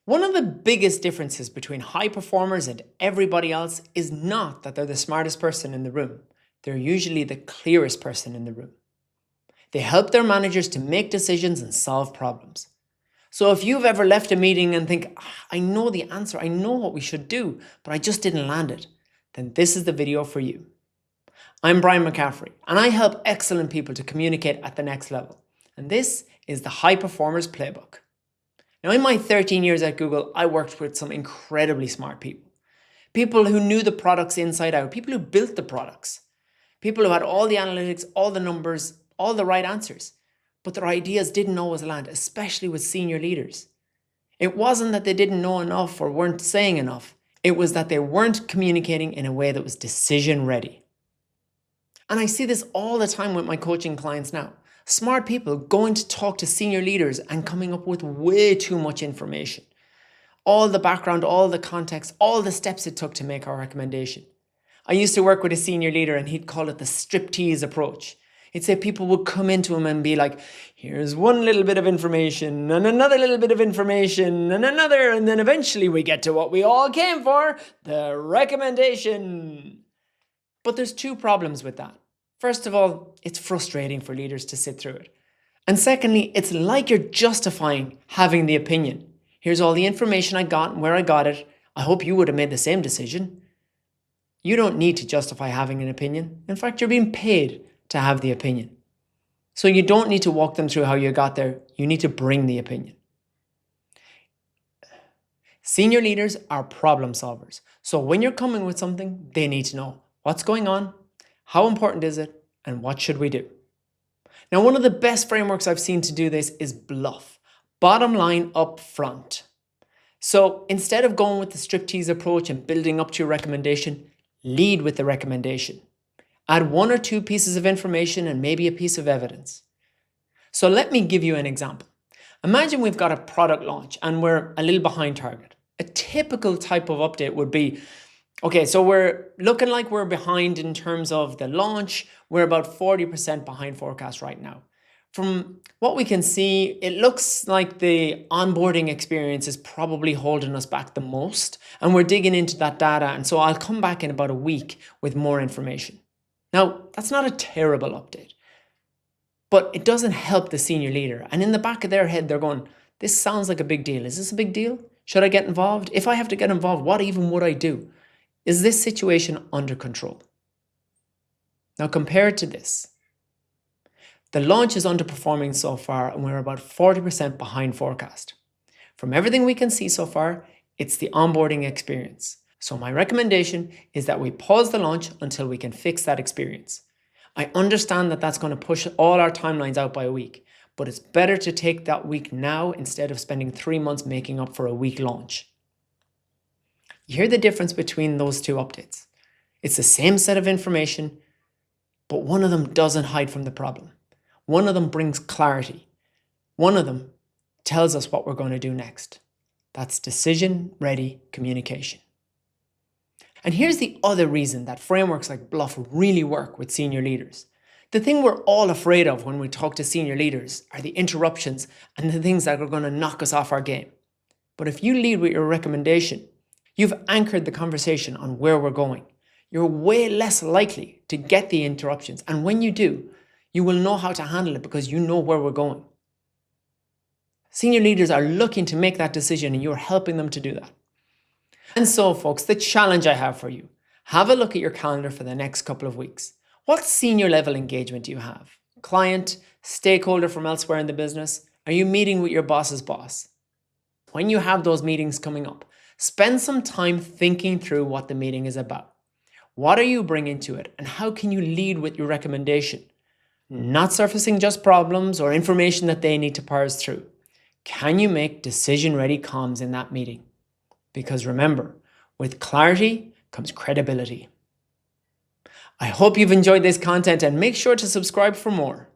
One of the biggest differences between high performers and everybody else is not that they're the smartest person in the room. They're usually the clearest person in the room. They help their managers to make decisions and solve problems. So if you've ever left a meeting and think, I know the answer, I know what we should do, but I just didn't land it, then this is the video for you. I'm Brian McCaffrey, and I help excellent people to communicate at the next level. And this is the High Performers Playbook. Now, in my 13 years at Google, I worked with some incredibly smart people. People who knew the products inside out, people who built the products, people who had all the analytics, all the numbers, all the right answers, but their ideas didn't always land, especially with senior leaders. It wasn't that they didn't know enough or weren't saying enough. It was that they weren't communicating in a way that was decision ready. And I see this all the time with my coaching clients now. Smart people going to talk to senior leaders and coming up with way too much information. All the background, all the context, all the steps it took to make our recommendation. I used to work with a senior leader and he'd call it the striptease approach. He'd say people would come into him and be like, here's one little bit of information and another little bit of information and another, and then eventually we get to what we all came for, the recommendation. But there's two problems with that. First of all, it's frustrating for leaders to sit through it. And secondly, it's like you're justifying having the opinion. Here's all the information I got and where I got it. I hope you would have made the same decision. You don't need to justify having an opinion. In fact, you're being paid to have the opinion. So you don't need to walk them through how you got there. You need to bring the opinion. Senior leaders are problem solvers. So when you're coming with something, they need to know what's going on, how important is it, and what should we do? Now, one of the best frameworks I've seen to do this is BLUF, bottom line up front. So instead of going with the striptease approach and building up to your recommendation, lead with the recommendation. Add one or two pieces of information and maybe a piece of evidence. So let me give you an example. Imagine we've got a product launch and we're a little behind target. A typical type of update would be, okay, so we're looking like we're behind in terms of the launch. We're about 40% behind forecast right now. From what we can see, it looks like the onboarding experience is probably holding us back the most, and we're digging into that data. And so I'll come back in about a week with more information. Now, that's not a terrible update, but it doesn't help the senior leader. And in the back of their head, they're going, this sounds like a big deal. Is this a big deal? Should I get involved? If I have to get involved, what even would I do? Is this situation under control? Now compare it to this. The launch is underperforming so far and we're about 40% behind forecast. From everything we can see so far, it's the onboarding experience. So my recommendation is that we pause the launch until we can fix that experience. I understand that that's going to push all our timelines out by a week, but it's better to take that week now instead of spending 3 months making up for a week launch. You hear the difference between those two updates. It's the same set of information, but one of them doesn't hide from the problem. One of them brings clarity. One of them tells us what we're going to do next. That's decision-ready communication. And here's the other reason that frameworks like BLUF really work with senior leaders. The thing we're all afraid of when we talk to senior leaders are the interruptions and the things that are going to knock us off our game. But if you lead with your recommendation, you've anchored the conversation on where we're going. You're way less likely to get the interruptions. And when you do, you will know how to handle it because you know where we're going. Senior leaders are looking to make that decision and you're helping them to do that. And so, folks, the challenge I have for you, have a look at your calendar for the next couple of weeks. What senior level engagement do you have? Client, stakeholder from elsewhere in the business? Are you meeting with your boss's boss? When you have those meetings coming up, spend some time thinking through what the meeting is about. What are you bringing to it and how can you lead with your recommendation? Not surfacing just problems or information that they need to parse through. Can you make decision-ready comms in that meeting? Because remember, with clarity comes credibility. I hope you've enjoyed this content and make sure to subscribe for more.